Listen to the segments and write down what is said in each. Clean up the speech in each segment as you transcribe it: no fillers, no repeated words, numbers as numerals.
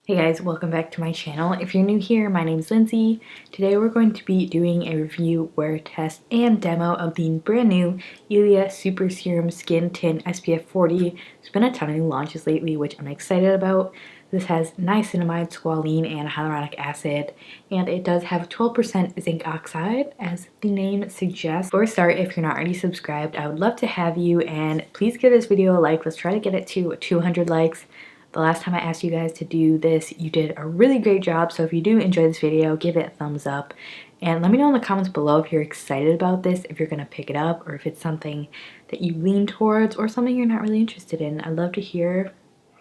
Hey guys, welcome back to my channel. If you're new here, my name is Lindsay. Today we're going to be doing a review, wear test, and demo of the brand new Ilia Super Serum Skin Tint SPF 40. There's been a ton of new launches lately, which I'm excited about. This has niacinamide, squalene, and hyaluronic acid, and it does have 12% zinc oxide, as the name suggests. Before we start, if you're not already subscribed, I would love to have you, and please give this video a like. Let's try to get it to 200 likes. The last time I asked you guys to do this, you did a really great job, so if you do enjoy this video, give it a thumbs up. And let me know in the comments below if you're excited about this, if you're going to pick it up, or if it's something that you lean towards, or something you're not really interested in. I'd love to hear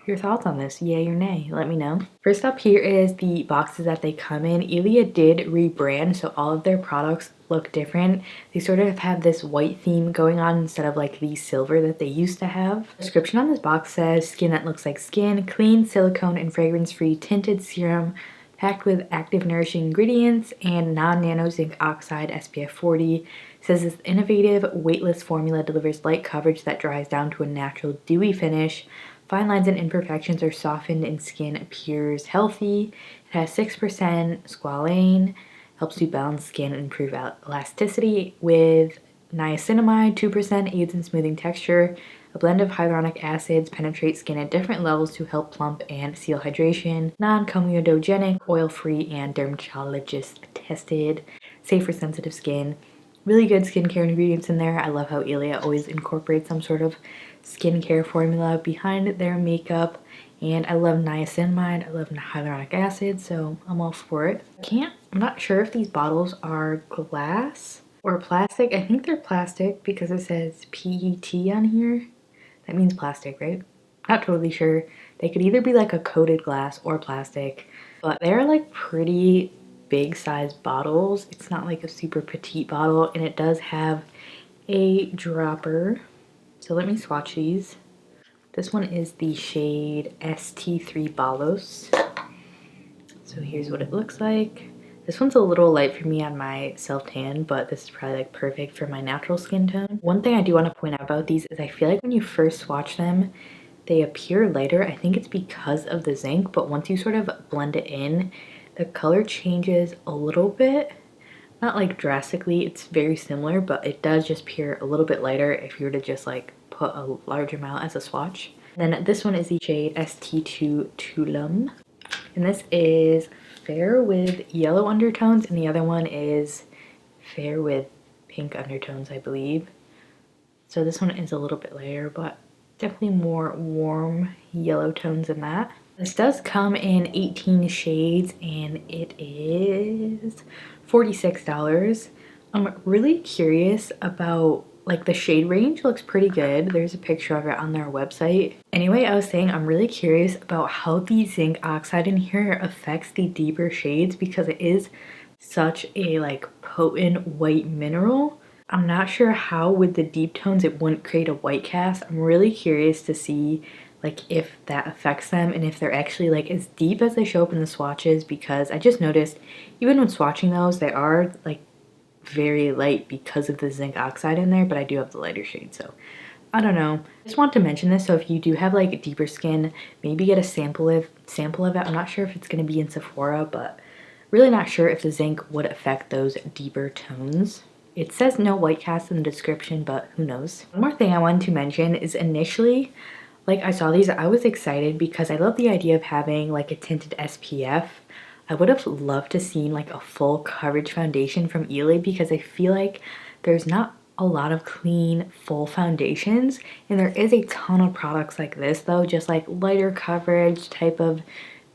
your thoughts on this, yay or nay, let me know. First up, here is the boxes that they come in. Ilia did rebrand, so all of their products look different. They sort of have this white theme going on instead of like the silver that they used to have. The description on this box says skin that looks like skin, clean, silicone, and fragrance-free tinted serum packed with active nourishing ingredients and non-nano zinc oxide SPF 40. It says this innovative weightless formula delivers light coverage that dries down to a natural dewy finish. Fine lines and imperfections are softened and skin appears healthy. It has 6% squalane, helps you balance skin and improve elasticity with niacinamide, 2% aids in smoothing texture. A blend of hyaluronic acids penetrates skin at different levels to help plump and seal hydration. Non-comedogenic, oil-free, and dermatologist tested. Safe for sensitive skin. Really good skincare ingredients in there. I love how Ilia always incorporates some sort of skincare formula behind their makeup. And I love niacinamide, I love hyaluronic acid, so I'm all for it. I'm not sure if these bottles are glass or plastic. I think they're plastic because it says PET on here. That means plastic, right? Not totally sure. They could either be like a coated glass or plastic, but they're like pretty big size bottles. It's not like a super petite bottle, and it does have a dropper. So let me swatch these. This one is the shade ST3 Balos. So here's what it looks like. This one's a little light for me on my self-tan, but this is probably like perfect for my natural skin tone. One thing I do want to point out about these is I feel like when you first swatch them, they appear lighter. I think it's because of the zinc, but once you sort of blend it in, the color changes a little bit. Not like drastically, it's very similar, but it does just appear a little bit lighter if you were to just like put a large amount as a swatch. And then this one is the shade ST2 Tulum. And this is fair with yellow undertones, and the other one is fair with pink undertones, I believe. So this one is a little bit lighter, but definitely more warm yellow tones than that. This does come in 18 shades, and it is $46. I'm really curious about like the shade range. Looks pretty good. There's a picture of it on their website. Anyway, I was saying I'm really curious about how the zinc oxide in here affects the deeper shades, because it is such a like potent white mineral. I'm not sure how with the deep tones it wouldn't create a white cast. I'm really curious to see like if that affects them and if they're actually like as deep as they show up in the swatches, because I just noticed even when swatching those, they are like very light because of the zinc oxide in there, but I do have the lighter shade, so I don't know. I just want to mention this, so if you do have like deeper skin, maybe get a sample of it. I'm not sure if it's going to be in Sephora, but really not sure if the zinc would affect those deeper tones. It says no white cast in the description, but who knows. One more thing I wanted to mention is initially, like I saw these, I was excited because I love the idea of having like a tinted SPF. I would have loved to see like a full coverage foundation from Ilia, because I feel like there's not a lot of clean full foundations, and there is a ton of products like this though, just like lighter coverage type of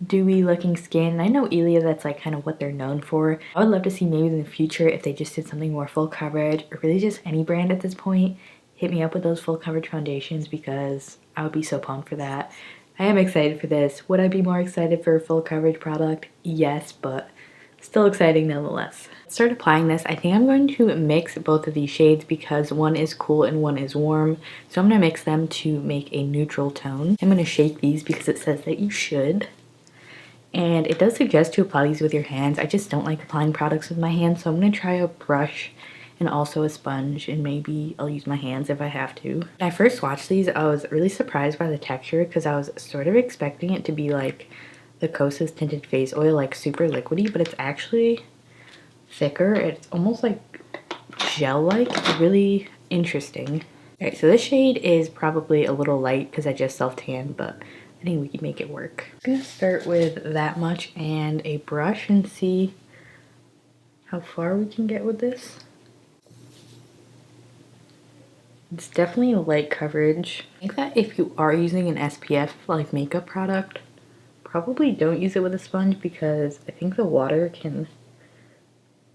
dewy looking skin. I know Ilia, that's like kind of what they're known for. I would love to see maybe in the future if they just did something more full coverage, or really just any brand at this point, hit me up with those full coverage foundations, because I would be so pumped for that. I am excited for this. Would I be more excited for a full coverage product? Yes, but still exciting nonetheless. Start applying this. I think I'm going to mix both of these shades because one is cool and one is warm. So I'm going to mix them to make a neutral tone. I'm going to shake these because it says that you should. And it does suggest to apply these with your hands. I just don't like applying products with my hands, so I'm going to try a brush and also a sponge, and maybe I'll use my hands if I have to. When I first swatched these, I was really surprised by the texture because I was sort of expecting it to be like the Kosas Tinted Face Oil like super liquidy, but it's actually thicker. It's almost like gel-like. It's really interesting. Alright, so this shade is probably a little light because I just self-tanned, but I think we can make it work. I'm gonna start with that much and a brush and see how far we can get with this. It's definitely a light coverage. I think that if you are using an SPF like makeup product, probably don't use it with a sponge because I think the water can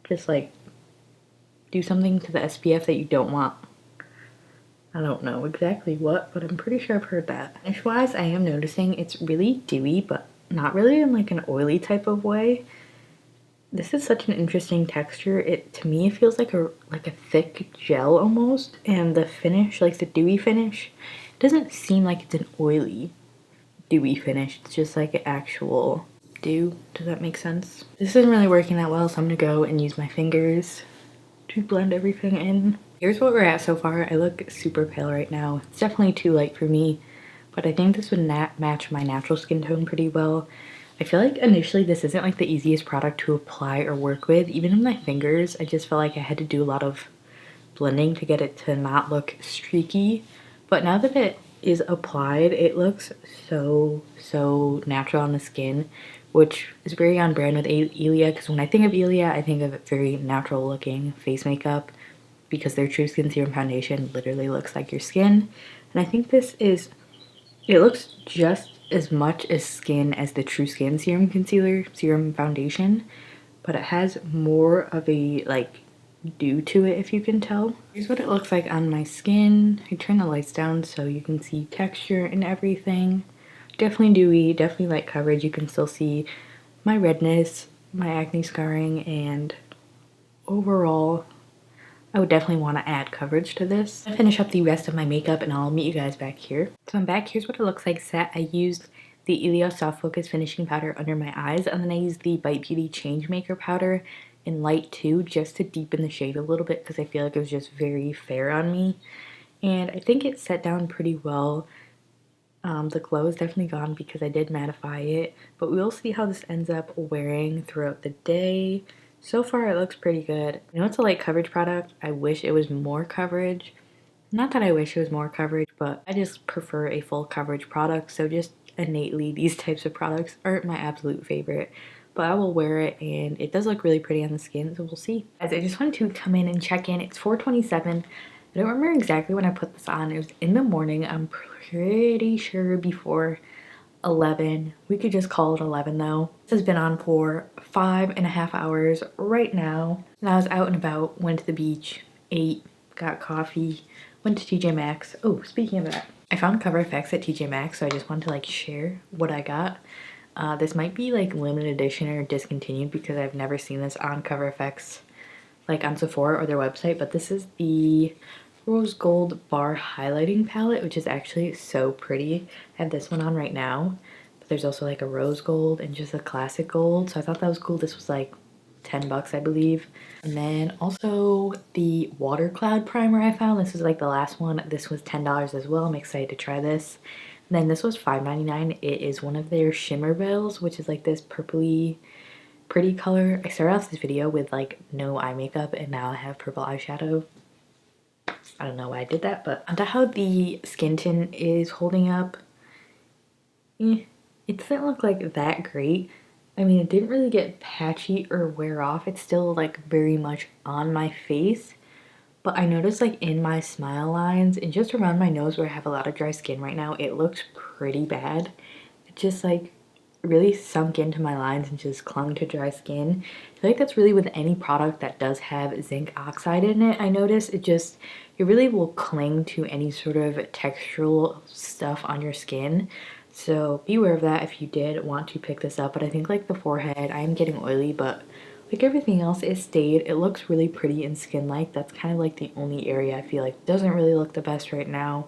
just like do something to the SPF that you don't want. I don't know exactly what, but I'm pretty sure I've heard that. Finish-wise, I am noticing it's really dewy, but not really in like an oily type of way. This is such an interesting texture. To me, it feels like a thick gel almost, and the finish, like the dewy finish, doesn't seem like it's an oily dewy finish. It's just like an actual dew. Does that make sense? This isn't really working that well, so I'm gonna go and use my fingers to blend everything in. Here's what we're at so far. I look super pale right now. It's definitely too light for me, but I think this would match my natural skin tone pretty well. I feel like initially this isn't like the easiest product to apply or work with. Even with my fingers, I just felt like I had to do a lot of blending to get it to not look streaky. But now that it is applied, it looks so natural on the skin, which is very on brand with Ilia, because when I think of Ilia, I think of very natural looking face makeup because their True Skin Serum Foundation literally looks like your skin. And I think it looks just as much as skin as the True Skin Serum Concealer Serum Foundation, but it has more of a like dew to it, if you can tell. Here's what it looks like on my skin. I turn the lights down so you can see texture and everything. Definitely dewy, definitely light coverage. You can still see my redness, my acne scarring, and overall I would definitely want to add coverage to this. I'll finish up the rest of my makeup and I'll meet you guys back here. So I'm back. Here's what it looks like set. I used the Ilia Soft Focus Finishing Powder under my eyes, and then I used the Bite Beauty Changemaker Powder in light 2 just to deepen the shade a little bit because I feel like it was just very fair on me. And I think it set down pretty well. The glow is definitely gone because I did mattify it, but we'll see how this ends up wearing throughout the day. So far, it looks pretty good. I know it's a light coverage product. I wish it was more coverage. Not that I wish it was more coverage, but I just prefer a full coverage product. So just innately, these types of products aren't my absolute favorite. But I will wear it, and it does look really pretty on the skin, so we'll see. Guys, I just wanted to come in and check in. It's 4:27. I don't remember exactly when I put this on. It was in the morning. I'm pretty sure before 11. We could just call it 11 though. This has been on for 5.5 hours right now. And I was out and about, went to the beach, ate, got coffee, went to TJ Maxx. Oh, speaking of that, I found Cover FX at TJ Maxx, so I just wanted to like share what I got. This might be like limited edition or discontinued because I've never seen this on Cover FX, like on Sephora or their website, but this is the Rose Gold Bar Highlighting Palette, which is actually so pretty. I have this one on right now, but there's also like a rose gold and just a classic gold, so I thought that was cool. This was like 10 bucks, I believe. And then also the Water Cloud Primer I found. This is like the last one. This was $10 as well. I'm excited to try this. And then this was $5.99. It is one of their shimmer veils, which is like this purpley pretty color. I started off this video with like no eye makeup, and now I have purple eyeshadow. I don't know why I did that, but onto how the skin tint is holding up. It doesn't look like that great. I mean, it didn't really get patchy or wear off. It's still like very much on my face, but I noticed like in my smile lines and just around my nose where I have a lot of dry skin right now, it looks pretty bad. It just like really sunk into my lines and just clung to dry skin. I feel like that's really with any product that does have zinc oxide in it. I notice it really will cling to any sort of textural stuff on your skin. So be aware of that if you did want to pick this up. But I think like the forehead, I am getting oily, but like everything else, it stayed. It looks really pretty and skin-like. That's kind of like the only area I feel like doesn't really look the best right now.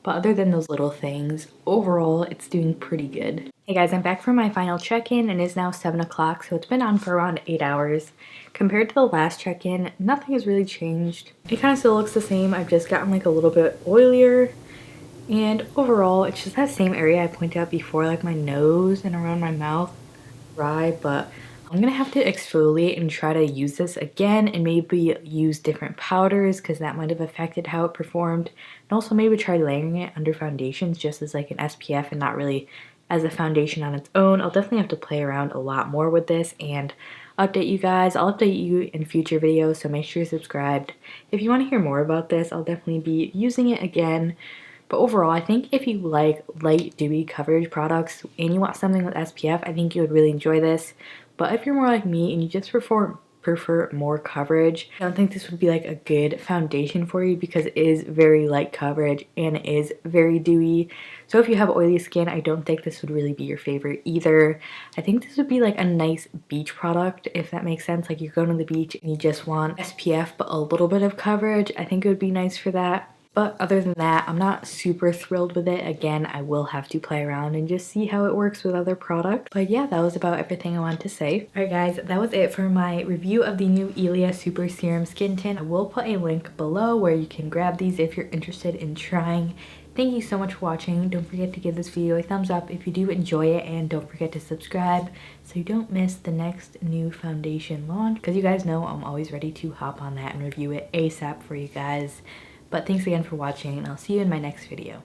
But other than those little things, overall, it's doing pretty good. Hey guys, I'm back from my final check-in, and it's now 7 o'clock, so it's been on for around 8 hours. Compared to the last check-in, nothing has really changed. It kind of still looks the same. I've just gotten like a little bit oilier, And overall, it's just that same area I pointed out before, like my nose and around my mouth, dry, but I'm gonna have to exfoliate and try to use this again and maybe use different powders because that might have affected how it performed. And also maybe try layering it under foundations just as like an SPF and not really as a foundation on its own. I'll definitely have to play around a lot more with this and update you guys. I'll update you in future videos, so make sure you're subscribed. If you want to hear more about this, I'll definitely be using it again. But overall, I think if you like light, dewy coverage products and you want something with SPF, I think you would really enjoy this. But if you're more like me and you just prefer more coverage, I don't think this would be like a good foundation for you because it is very light coverage and it is very dewy. So if you have oily skin, I don't think this would really be your favorite either. I think this would be like a nice beach product, if that makes sense. Like you're going to the beach and you just want SPF but a little bit of coverage. I think it would be nice for that. But other than that, I'm not super thrilled with it. Again, I will have to play around and just see how it works with other products. But yeah, that was about everything I wanted to say. Alright guys, that was it for my review of the new Ilia Super Serum Skin Tint. I will put a link below where you can grab these if you're interested in trying. Thank you so much for watching. Don't forget to give this video a thumbs up if you do enjoy it, and don't forget to subscribe so you don't miss the next new foundation launch, because you guys know I'm always ready to hop on that and review it ASAP for you guys. But thanks again for watching, and I'll see you in my next video.